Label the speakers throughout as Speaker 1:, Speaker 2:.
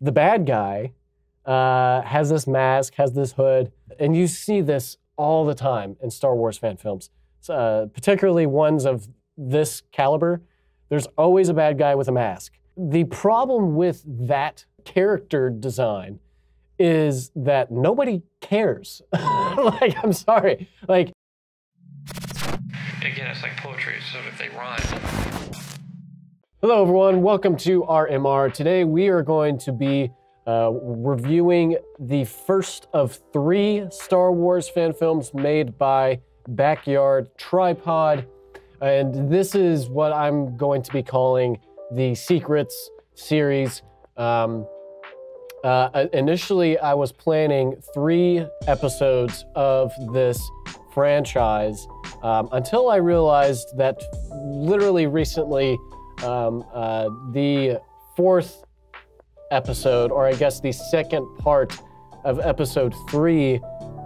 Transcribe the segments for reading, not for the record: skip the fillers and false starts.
Speaker 1: the bad guy has this mask, has this hood, and you see this all the time in Star Wars fan films, particularly ones of this caliber. There's always a bad guy with a mask. The problem with that character design is that nobody cares. Like, I'm sorry. Like,
Speaker 2: again, it's like poetry, so if they rhyme.
Speaker 1: Hello, everyone. Welcome to RMR. Today, we are going to be reviewing the first of 3 Star Wars fan films made by Backyard Tripod. And this is what I'm going to be calling the Secrets series. Initially, I was planning 3 episodes of this franchise until I realized that literally recently the 4th episode, or I guess the second part of episode 3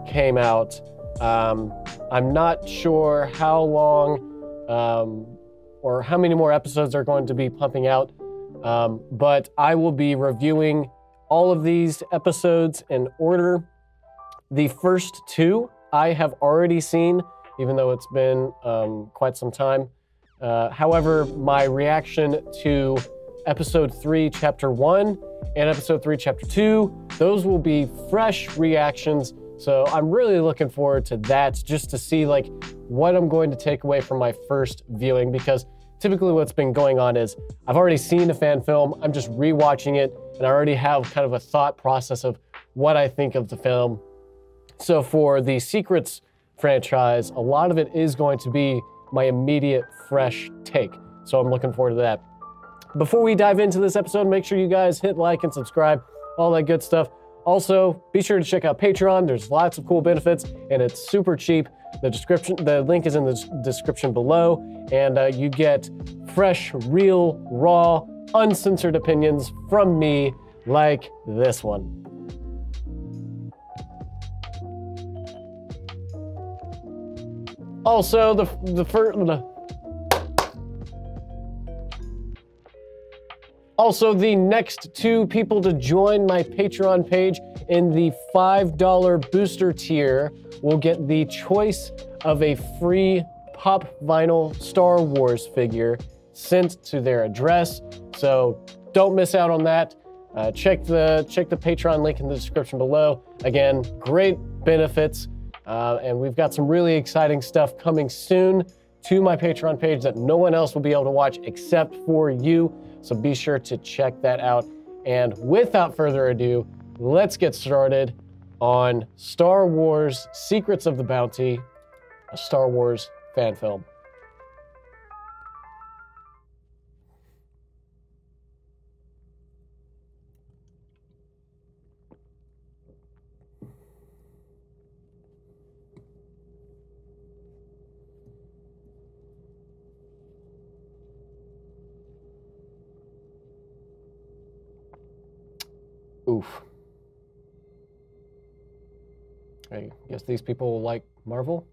Speaker 1: came out. I'm not sure how long or how many more episodes are going to be pumping out, but I will be reviewing all of these episodes in order. The first 2 I have already seen, even though it's been quite some time. However, my reaction to episode 3, chapter 1, and episode 3, chapter 2, those will be fresh reactions. So I'm really looking forward to that, just to see like what I'm going to take away from my first viewing, because typically what's been going on is I've already seen a fan film, I'm just rewatching it, and I already have kind of a thought process of what I think of the film. So for the Secrets franchise, a lot of it is going to be my immediate fresh take. So I'm looking forward to that. Before we dive into this episode, make sure you guys hit like and subscribe, all that good stuff. Also, be sure to check out Patreon. There's lots of cool benefits, and it's super cheap. The link is in the description below, and you get fresh, real, raw, uncensored opinions from me, like this one. Also, the next 2 people to join my Patreon page in the $5 booster tier will get the choice of a free pop vinyl Star Wars figure sent to their address. So don't miss out on that. Check the Patreon link in the description below. Again, great benefits. And we've got some really exciting stuff coming soon to my Patreon page that no one else will be able to watch except for you. So be sure to check that out. And without further ado, let's get started on Star Wars Secrets of the Bounty, a Star Wars fan film. Oof. I guess these people like Marvel.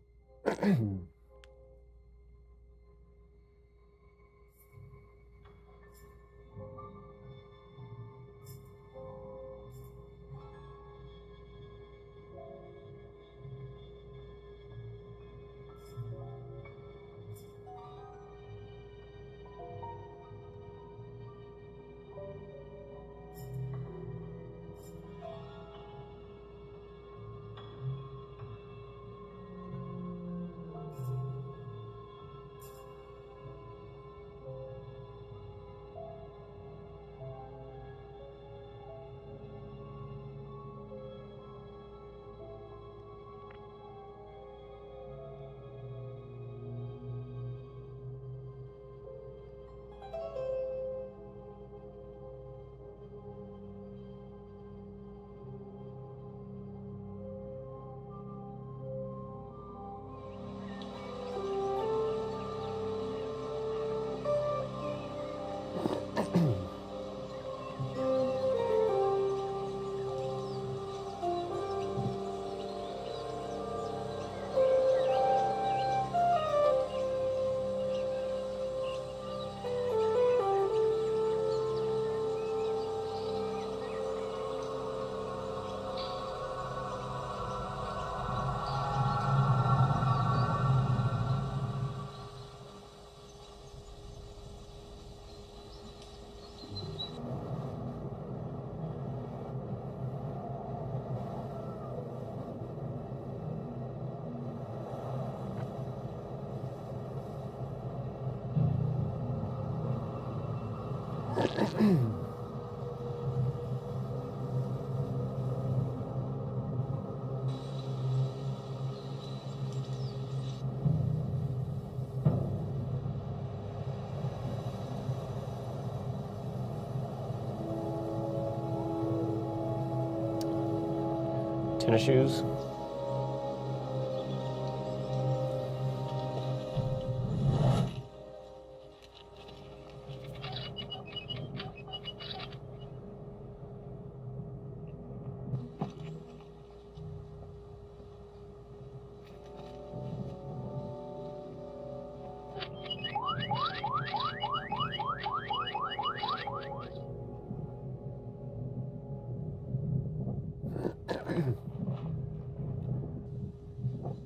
Speaker 1: Tennis shoes.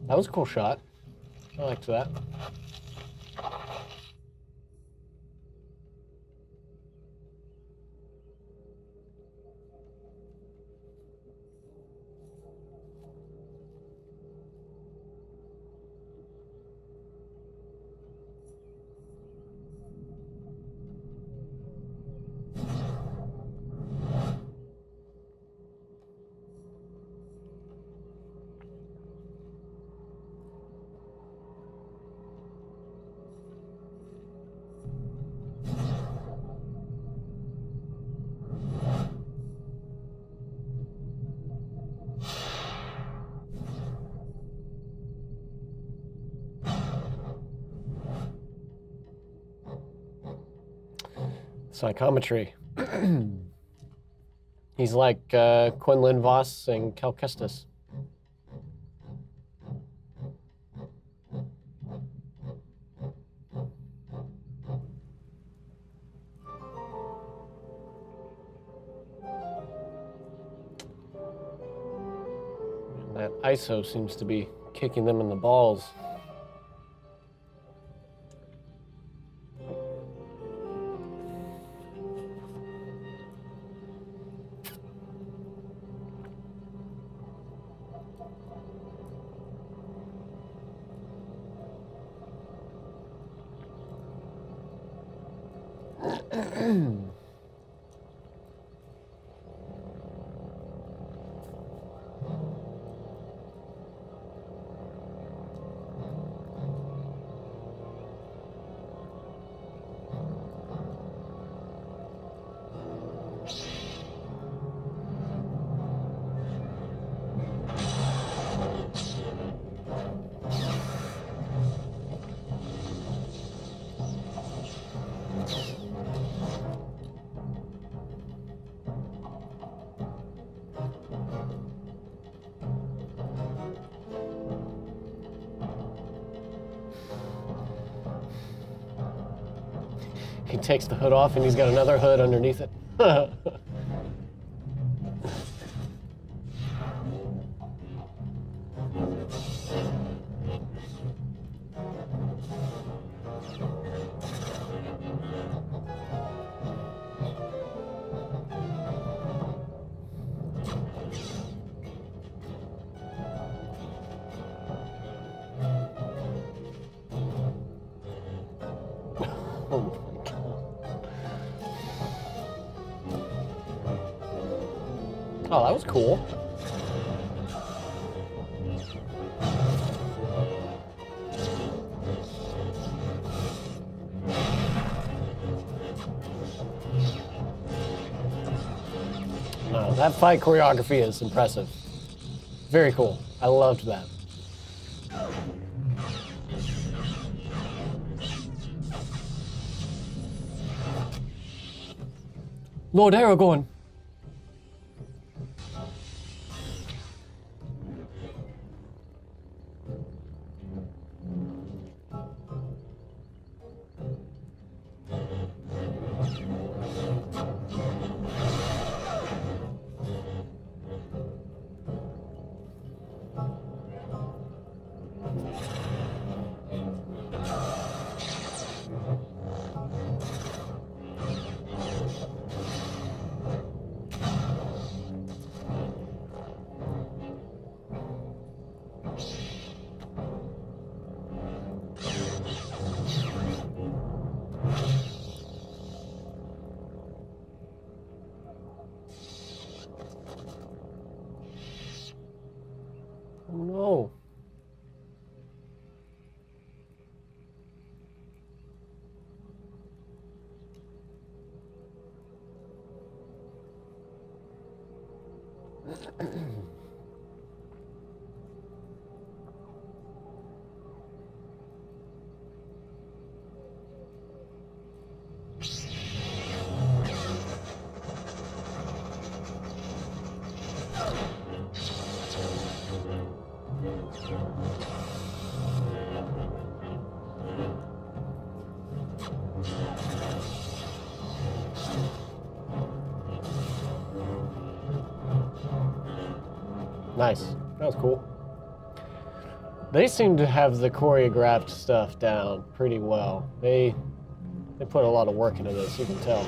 Speaker 1: That was a cool shot. I liked that. Psychometry. He's like Quinlan Voss and Cal Kestis. And that ISO seems to be kicking them in the balls. He takes the hood off and he's got another hood underneath it. Oh, that was cool. No, that fight choreography is impressive. Very cool. I loved that. Lord Aragorn. Oh no. Nice. That was cool. They seem to have the choreographed stuff down pretty well. They put a lot of work into this, you can tell.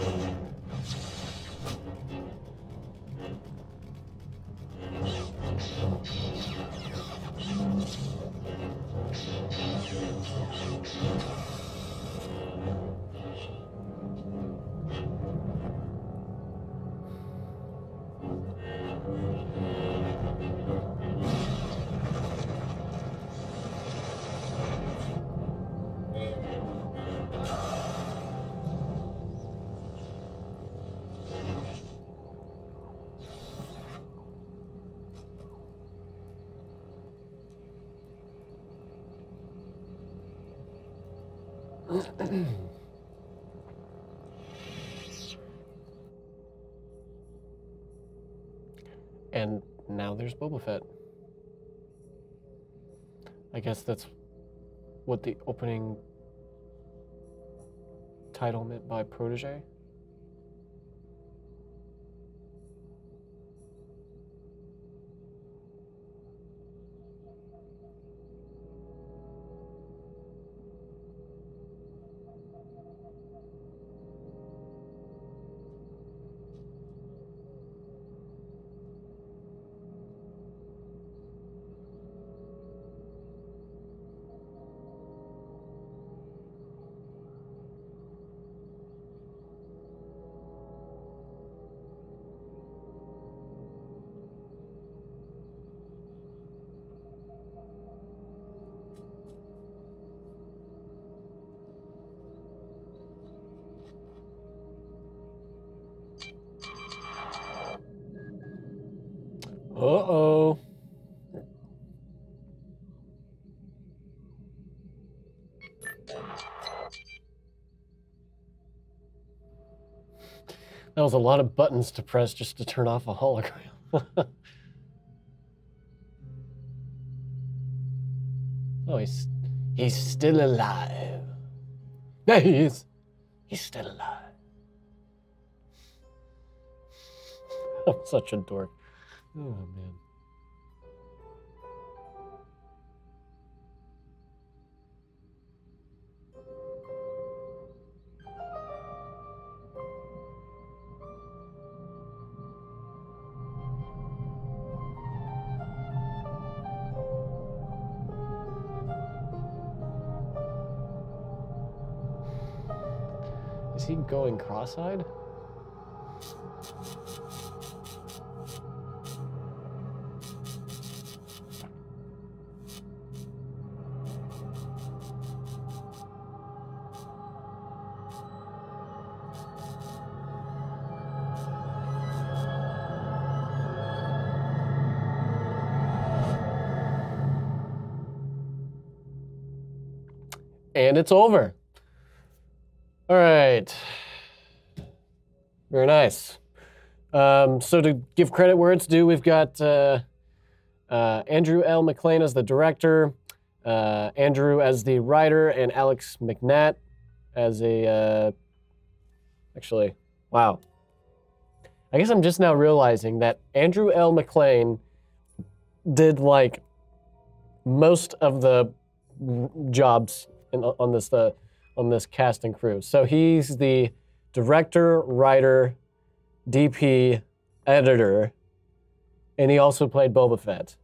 Speaker 1: And now there's Boba Fett. I guess that's what the opening title meant by protege. Uh-oh. That was a lot of buttons to press just to turn off a hologram. Oh, he's still alive. Yeah, he is. He's still alive. I'm such a dork. Oh, man. Is he going cross-eyed? And it's over. All right. Very nice. So to give credit where it's due, we've got Andrew L. McLean as the director, Andrew as the writer, and Alex McNatt as a... actually, wow. I guess I'm just now realizing that Andrew L. McLean did, like, most of the jobs on this cast and crew. So he's the director, writer, DP, editor, and he also played Boba Fett.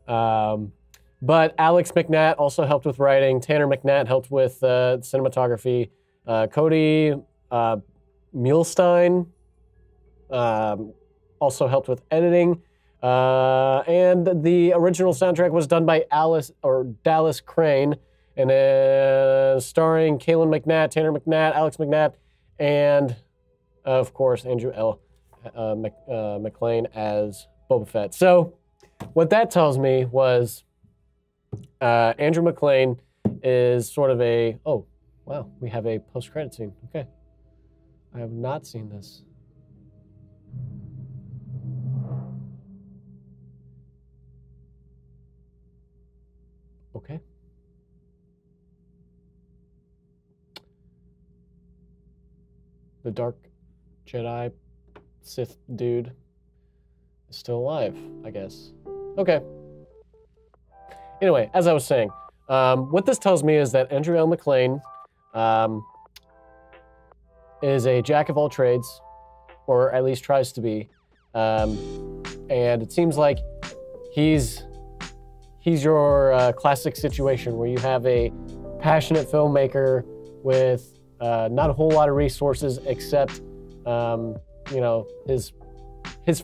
Speaker 1: But Alex McNatt also helped with writing. Tanner McNatt helped with cinematography. Cody Muhlstein also helped with editing. And the original soundtrack was done by Dallas Crane, and starring Kaylin McNatt, Tanner McNatt, Alex McNatt, and of course Andrew L. McLean as Boba Fett. So what that tells me was Andrew McLean is sort of a, oh, wow, we have a post-credit scene. Okay. I have not seen this. Okay. The Dark Jedi Sith dude is still alive, I guess. Okay. Anyway, as I was saying, what this tells me is that Andrew L. McLean is a jack of all trades, or at least tries to be. And it seems like he's your classic situation where you have a passionate filmmaker with not a whole lot of resources except you know, his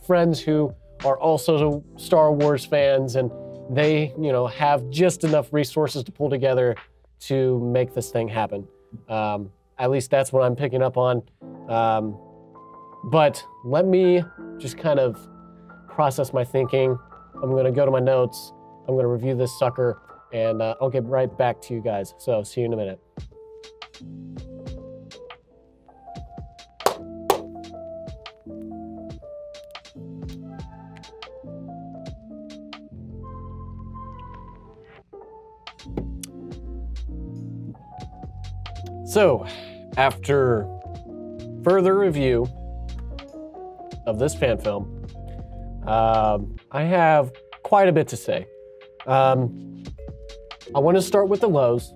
Speaker 1: friends who are also Star Wars fans, and they, you know, have just enough resources to pull together to make this thing happen. At least that's what I'm picking up on. But let me just kind of process my thinking. I'm going to go to my notes. I'm going to review this sucker, and I'll get right back to you guys. So see you in a minute. So, after further review of this fan film, I have quite a bit to say. I want to start with the lows,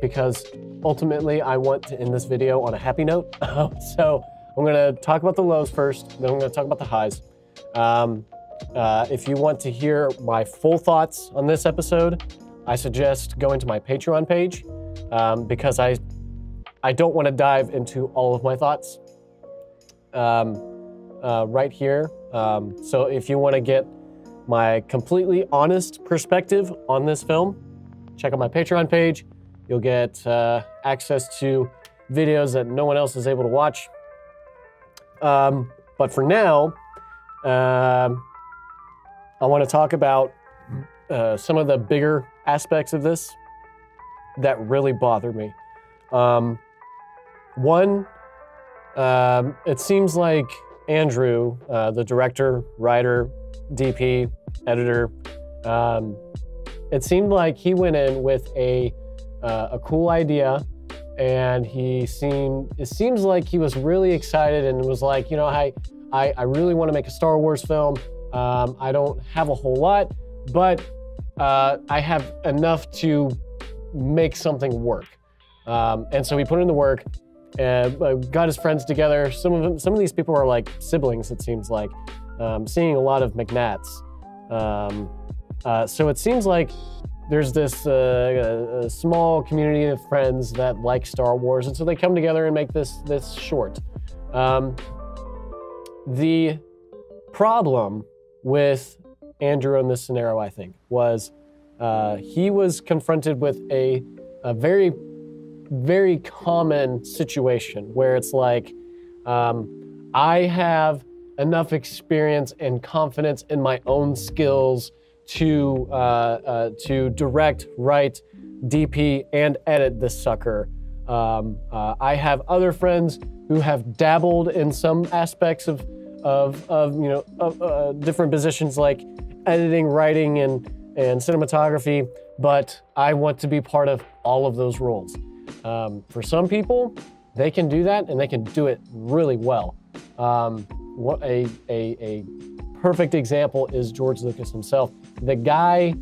Speaker 1: because ultimately I want to end this video on a happy note. So I'm going to talk about the lows first, then I'm going to talk about the highs. If you want to hear my full thoughts on this episode, I suggest going to my Patreon page, because I don't want to dive into all of my thoughts right here. So if you want to get my completely honest perspective on this film, check out my Patreon page. You'll get access to videos that no one else is able to watch. But for now, I want to talk about some of the bigger aspects of this that really bother me. One, it seems like Andrew, the director, writer, DP, editor, it seemed like he went in with a cool idea, and it seems like he was really excited and was like, you know, I really want to make a Star Wars film. I don't have a whole lot, but I have enough to make something work. And so he put in the work and got his friends together. Some of these people are like siblings, it seems like. Seeing a lot of McNats. So it seems like there's this a small community of friends that like Star Wars, and so they come together and make this short. The problem with Andrew in this scenario, I think, was he was confronted with a very, very common situation where it's like, I have enough experience and confidence in my own skills to direct, write, DP, and edit this sucker. I have other friends who have dabbled in some aspects of different positions like editing, writing, and cinematography, but I want to be part of all of those roles. For some people, they can do that, and they can do it really well. A perfect example is George Lucas himself. The guy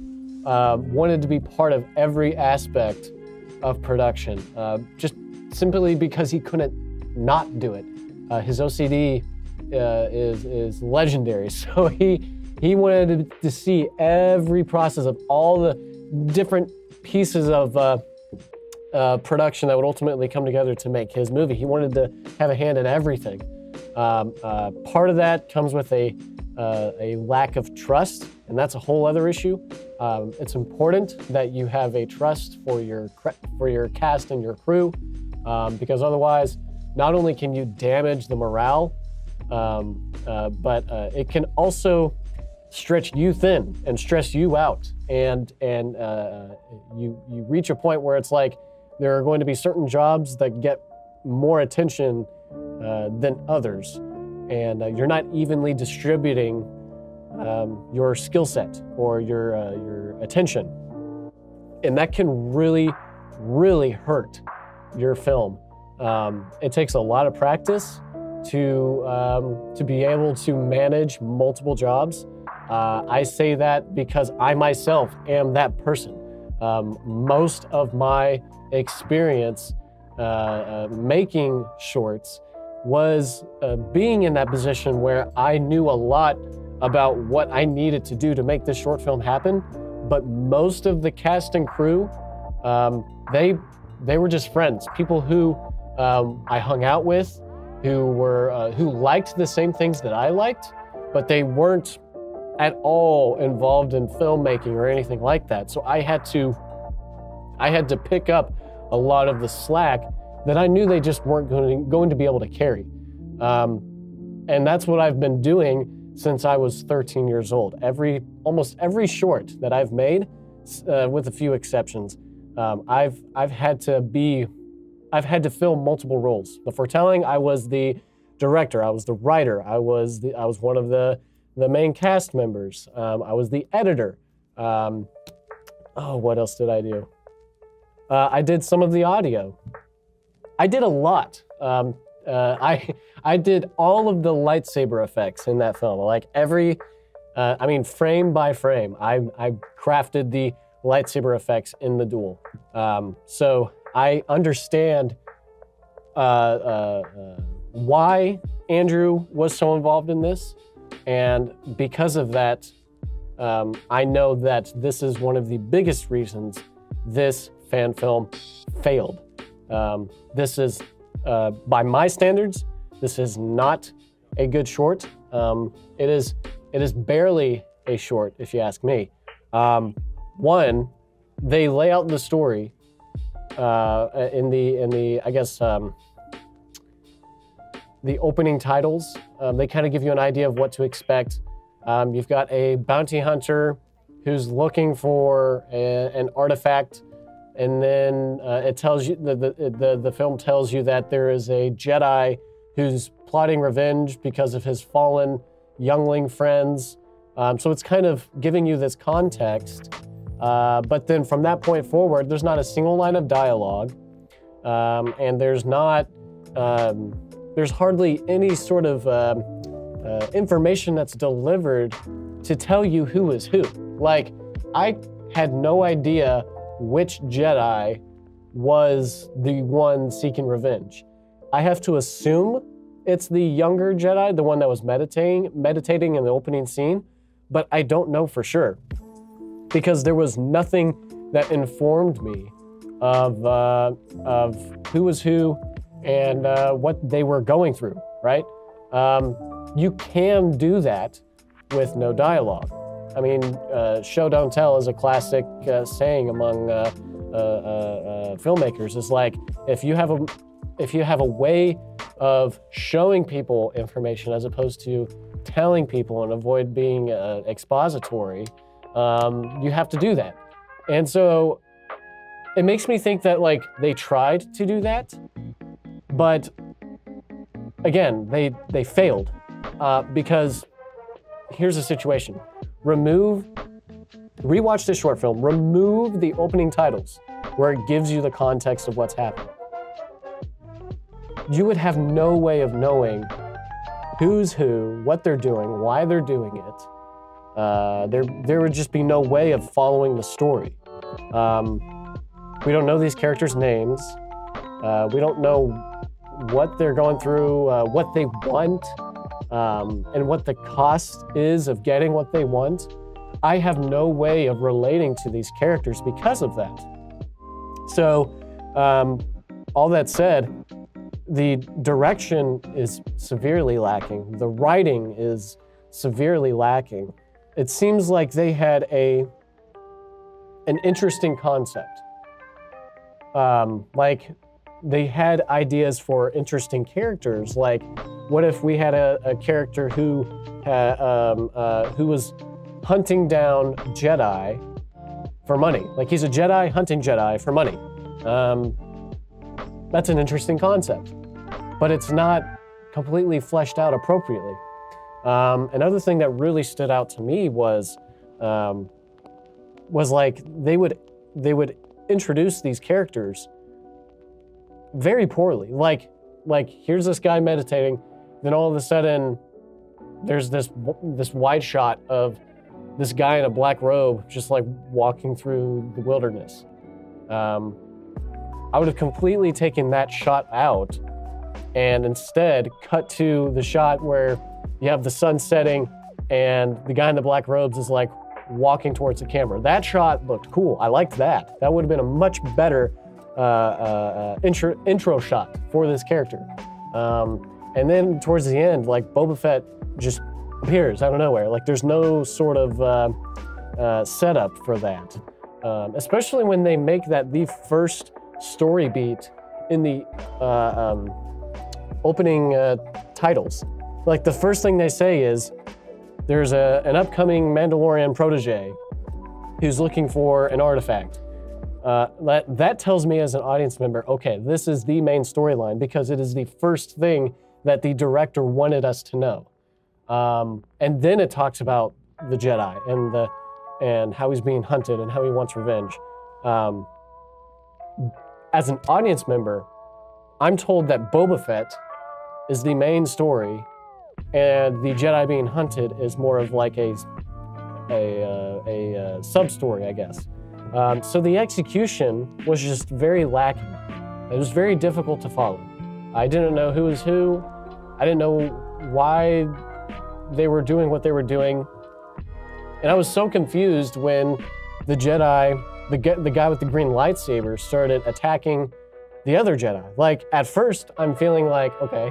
Speaker 1: wanted to be part of every aspect of production, just simply because he couldn't not do it. His OCD is legendary, so he wanted to see every process of all the different pieces of production that would ultimately come together to make his movie. He wanted to have a hand in everything. Part of that comes with a lack of trust, and that's a whole other issue. It's important that you have a trust for your cast and your crew, because otherwise, not only can you damage the morale, but it can also stretch you thin and stress you out, and you reach a point where it's like there are going to be certain jobs that get more attention than others, and you're not evenly distributing your skill set or your attention, and that can really, really hurt your film. It takes a lot of practice to be able to manage multiple jobs. I say that because I myself am that person. Most of my experience making shorts was being in that position where I knew a lot about what I needed to do to make this short film happen, but most of the cast and crew, they were just friends, people who I hung out with, who liked the same things that I liked, but they weren't at all involved in filmmaking or anything like that. So I had to pick up a lot of the slack that I knew they just weren't going to be able to carry. And that's what I've been doing since I was 13 years old. Almost every short that I've made, with a few exceptions, I've had to fill multiple roles. The foretelling, I was the director, I was the writer, I was one of the main cast members, I was the editor. What else did I do? I did some of the audio. I did a lot. I did all of the lightsaber effects in that film. Like frame by frame, I crafted the lightsaber effects in the duel. So I understand why Andrew was so involved in this. And because of that, I know that this is one of the biggest reasons this fan film failed. This is, by my standards, this is not a good short. It is barely a short, if you ask me. One, they lay out the story in the I guess the opening titles. They kind of give you an idea of what to expect. You've got a bounty hunter who's looking for an artifact, and then it tells you the film tells you that there is a Jedi who's plotting revenge because of his fallen youngling friends. So it's kind of giving you this context. But then from that point forward, there's not a single line of dialogue, and there's hardly any sort of information that's delivered to tell you who is who. Like, I had no idea which Jedi was the one seeking revenge. I have to assume it's the younger Jedi, the one that was meditating in the opening scene, but I don't know for sure, because there was nothing that informed me of who was who and what they were going through, right? You can do that with no dialogue. I mean, show don't tell is a classic saying among filmmakers. It's like, if you have a way of showing people information as opposed to telling people and avoid being expository, you have to do that. And so it makes me think that, like, they tried to do that, but again, they failed, because here's the situation. Rewatch this short film, remove the opening titles where it gives you the context of what's happening. You would have no way of knowing who's who, what they're doing, why they're doing it. There would just be no way of following the story. We don't know these characters' names. We don't know what they're going through, what they want, and what the cost is of getting what they want. I have no way of relating to these characters because of that. So, all that said, the direction is severely lacking. The writing is severely lacking. It seems like they had an interesting concept. Like, they had ideas for interesting characters. Like, what if we had a character who was hunting down Jedi for money? Like, he's a Jedi hunting Jedi for money. That's an interesting concept, but it's not completely fleshed out appropriately. Another thing that really stood out to me was like they would introduce these characters very poorly. Like here's this guy meditating, then all of a sudden there's this wide shot of this guy in a black robe just like walking through the wilderness. I would have completely taken that shot out and instead cut to the shot where you have the sun setting and the guy in the black robes is like walking towards the camera. That shot looked cool. I liked that. That would have been a much better intro shot for this character. And then towards the end, like Boba Fett just appears out of nowhere. Like there's no sort of setup for that. Especially when they make that the first story beat in the opening titles. Like the first thing they say is, there's an upcoming Mandalorian protege who's looking for an artifact. That tells me as an audience member, okay, this is the main storyline because it is the first thing that the director wanted us to know. And then it talks about the Jedi and how he's being hunted and how he wants revenge. As an audience member, I'm told that Boba Fett is the main story and the Jedi being hunted is more of like a sub-story, I guess. So the execution was just very lacking. It was very difficult to follow. I didn't know who was who. I didn't know why they were doing what they were doing. And I was so confused when the Jedi, the guy with the green lightsaber, started attacking the other Jedi. Like, at first, I'm feeling like, okay,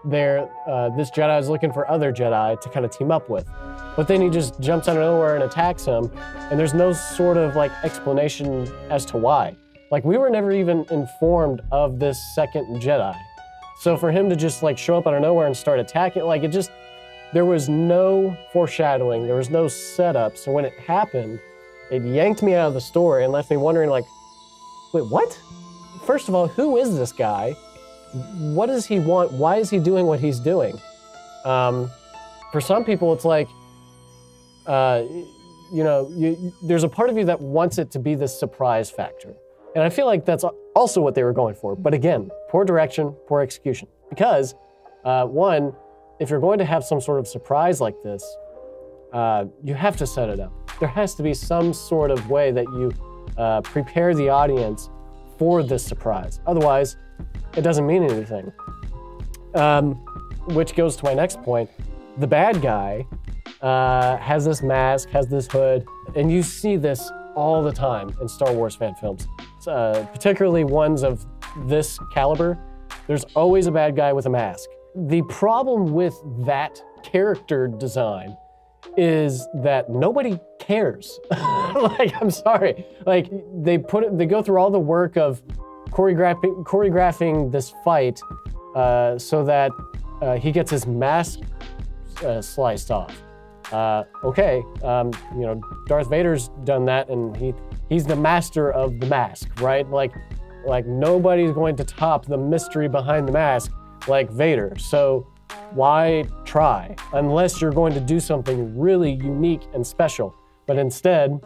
Speaker 1: this Jedi is looking for other Jedi to kind of team up with. But then he just jumps out of nowhere and attacks him, and there's no sort of like explanation as to why. Like, we were never even informed of this second Jedi. So for him to just like show up out of nowhere and start attacking, like there was no foreshadowing, there was no setup. So when it happened, it yanked me out of the story and left me wondering like, wait, what? First of all, who is this guy? What does he want? Why is he doing what he's doing? For some people, it's like, there's a part of you that wants it to be this surprise factor. And I feel like that's also what they were going for. But again, poor direction, poor execution. Because, one, if you're going to have some sort of surprise like this, you have to set it up. There has to be some sort of way that you prepare the audience for this surprise. Otherwise, it doesn't mean anything. Which goes to my next point. The bad guy has this mask, has this hood, and you see this all the time in Star Wars fan films, particularly ones of this caliber. There's always a bad guy with a mask. The problem with that character design is that nobody cares. Like, I'm sorry. Like, they go through all the work of choreographing this fight so that he gets his mask sliced off. Okay, Darth Vader's done that, and he's the master of the mask, right? Like nobody's going to top the mystery behind the mask like Vader. So why try? Unless you're going to do something really unique and special. But instead,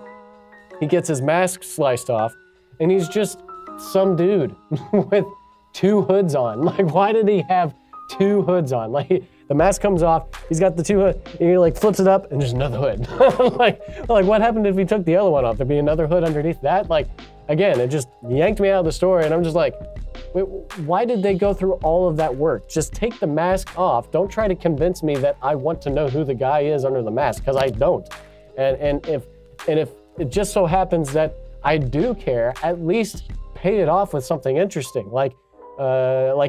Speaker 1: he gets his mask sliced off, and he's just some dude with two hoods on. Like, why did he have two hoods on? Like, the mask comes off, he's got the two hoods, and he like flips it up, and there's another hood. like what happened if he took the other one off? There'd be another hood underneath that? Like, again, it just yanked me out of the story, and I'm just like, wait, why did they go through all of that work? Just take the mask off. Don't try to convince me that I want to know who the guy is under the mask, because I don't. And if it just so happens that I do care, at least pay it off with something interesting, like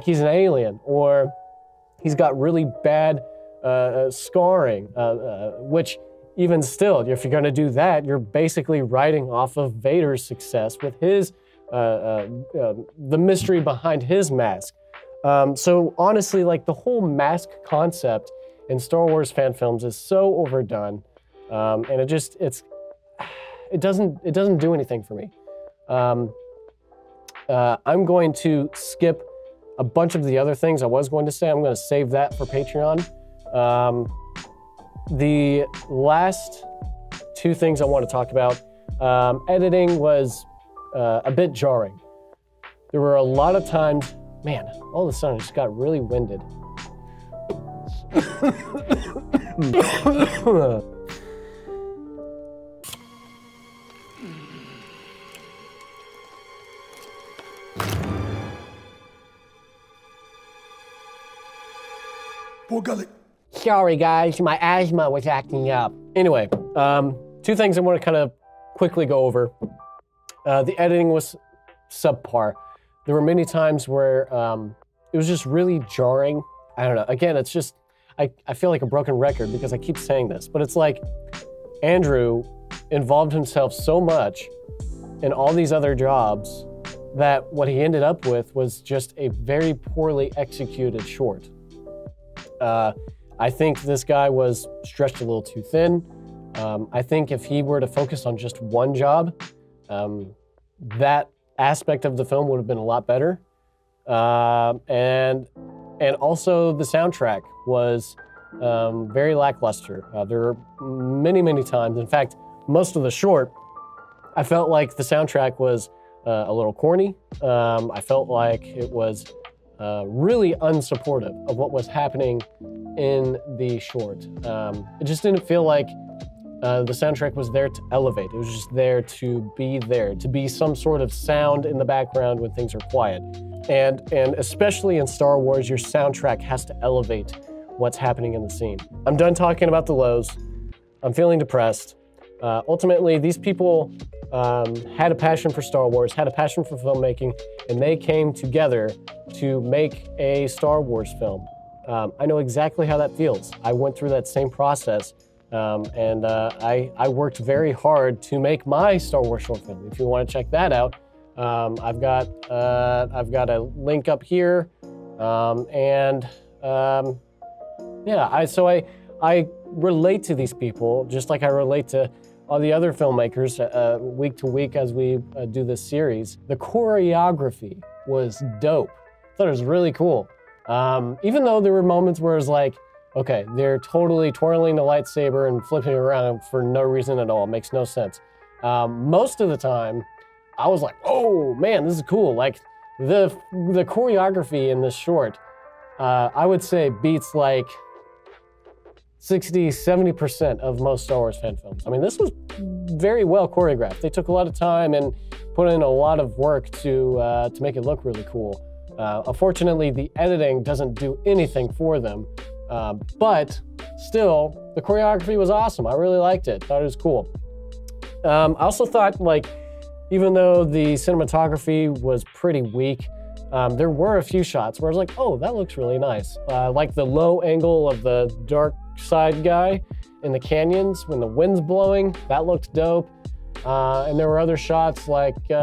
Speaker 1: he's an alien, or he's got really bad scarring, which even still, if you're gonna do that, you're basically writing off of Vader's success with his, the mystery behind his mask. So honestly, like, the whole mask concept in Star Wars fan films is so overdone, and it doesn't do anything for me. I'm going to skip a bunch of the other things I was going to say. I'm going to save that for Patreon. The last two things I want to talk about, editing was a bit jarring. There were a lot of times, man, all of a sudden I just got really winded.
Speaker 3: more garlic.
Speaker 1: Sorry, guys, my asthma was acting up. Anyway, two things I want to kind of quickly go over. The editing was subpar. There were many times where it was just really jarring. I don't know. Again, it's just, I feel like a broken record because I keep saying this, but it's like Andrew involved himself so much in all these other jobs that what he ended up with was just a very poorly executed short. I think this guy was stretched a little too thin. I think if he were to focus on just one job, that aspect of the film would have been a lot better. And also the soundtrack was very lackluster. There were many times, in fact, most of the short, I felt like the soundtrack was a little corny. I felt like it was really unsupportive of what was happening in the short. It just didn't feel like the soundtrack was there to elevate. It was just there to be some sort of sound in the background when things are quiet. And especially in Star Wars, your soundtrack has to elevate what's happening in the scene. I'm done talking about the lows. I'm feeling depressed. Ultimately, these people had a passion for Star Wars, had a passion for filmmaking, and they came together to make a Star Wars film. I know exactly how that feels. I went through that same process, and I worked very hard to make my Star Wars short film. If you want to check that out, I've got a link up here, yeah. So I relate to these people just like I relate to all the other filmmakers week to week as we do this series. The choreography was dope. I thought it was really cool. Even though there were moments where it was like, okay, they're totally twirling the lightsaber and flipping it around for no reason at all. It makes no sense. Most of the time, I was like, oh man, this is cool. Like the choreography in this short, I would say beats like 60, 70% of most Star Wars fan films. I mean, this was very well choreographed. They took a lot of time and put in a lot of work to make it look really cool. Unfortunately, the editing doesn't do anything for them, but still, the choreography was awesome. I really liked it. Thought it was cool. I also thought, like, even though the cinematography was pretty weak, there were a few shots where I was like, oh, that looks really nice. Like the low angle of the dark side guy in the canyons when the wind's blowing, that looked dope. And there were other shots like, you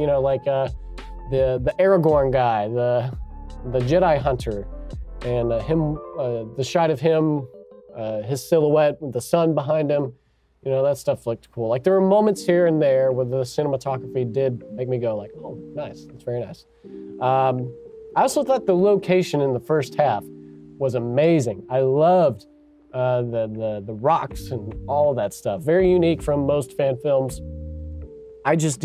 Speaker 1: know, like the Aragorn guy, the Jedi hunter, and him, the shot of him, his silhouette with the sun behind him. You know, that stuff looked cool. Like there were moments here and there where the cinematography did make me go like, oh, nice, that's very nice. I also thought the location in the first half was amazing. I loved the rocks and all of that stuff. Very unique from most fan films. I just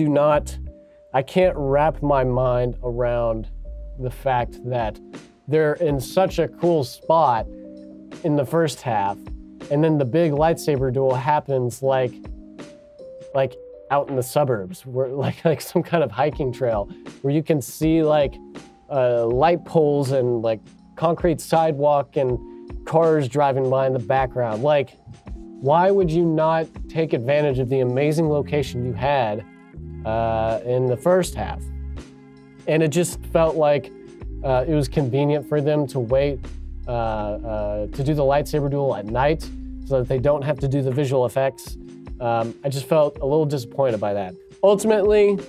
Speaker 1: I can't wrap my mind around the fact that they're in such a cool spot in the first half, and then the big lightsaber duel happens like out in the suburbs, where like some kind of hiking trail, where you can see like light poles and like concrete sidewalk and cars driving by in the background. Like, why would you not take advantage of the amazing location you had in the first half? And it just felt like it was convenient for them to wait to do the lightsaber duel at night so that they don't have to do the visual effects. I just felt a little disappointed by that. Ultimately,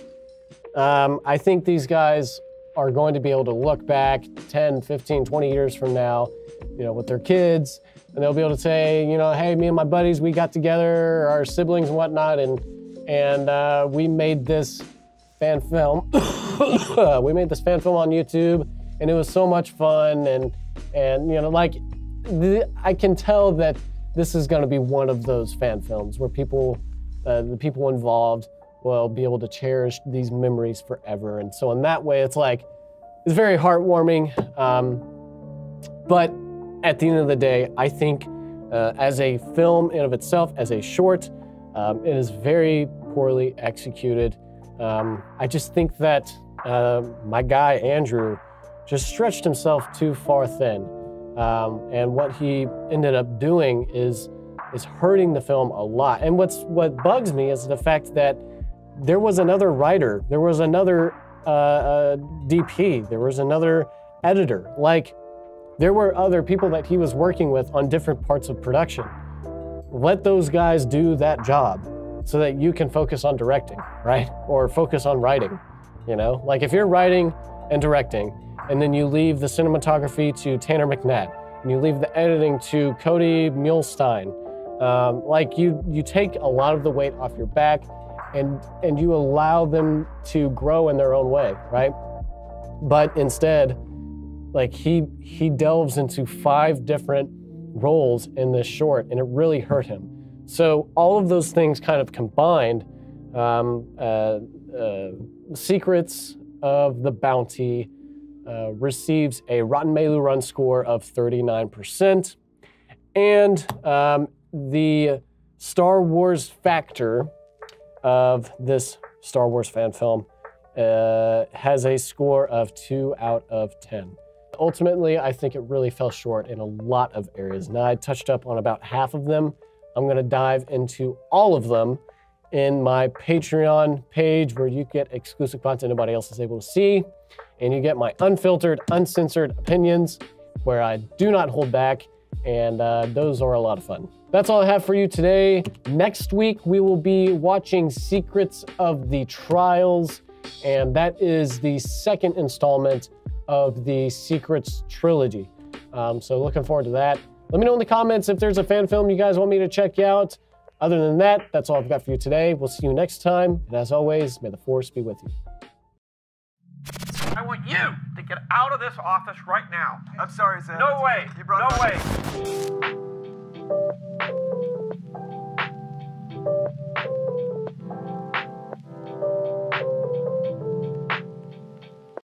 Speaker 1: I think these guys are going to be able to look back 10, 15, 20 years from now, you know, with their kids, and they'll be able to say, you know, hey, me and my buddies, we got together, our siblings and whatnot, and we made this fan film. We made this fan film on YouTube, and it was so much fun, and you know, like, I can tell that this is going to be one of those fan films where people, the people involved will be able to cherish these memories forever. And so in that way, it's like, it's very heartwarming. But at the end of the day, I think as a film in of itself, as a short, it is very poorly executed. I just think that my guy, Andrew, just stretched himself too far thin. And what he ended up doing is hurting the film a lot. And what bugs me is the fact that there was another writer, there was another DP, there was another editor. Like, there were other people that he was working with on different parts of production. Let those guys do that job so that you can focus on directing, right? Or focus on writing, you know? Like, if you're writing and directing, and then you leave the cinematography to Tanner McNatt, and you leave the editing to Cody Muhlstein, like, you take a lot of the weight off your back, and you allow them to grow in their own way, right? But instead, like, he delves into 5 different roles in this short, and it really hurt him. So all of those things kind of combined, Secrets of the Bounty receives a Rotten Meiloorun score of 39%, and the Star Wars factor of this Star Wars fan film has a score of 2 out of 10. Ultimately, I think it really fell short in a lot of areas. Now, I touched up on about half of them. I'm gonna dive into all of them in my Patreon page, where you get exclusive content nobody else is able to see, and you get my unfiltered, uncensored opinions, where I do not hold back, and those are a lot of fun. That's all I have for you today. Next week, we will be watching Secrets of the Trials, and that is the 2nd installment of the Secrets trilogy. So looking forward to that. Let me know in the comments if there's a fan film you guys want me to check out. Other than that, that's all I've got for you today. We'll see you next time. And as always, may the Force be with you.
Speaker 3: I want you to get out of this office right now.
Speaker 4: I'm sorry, Sam.
Speaker 3: No way.
Speaker 4: You brought
Speaker 3: No way.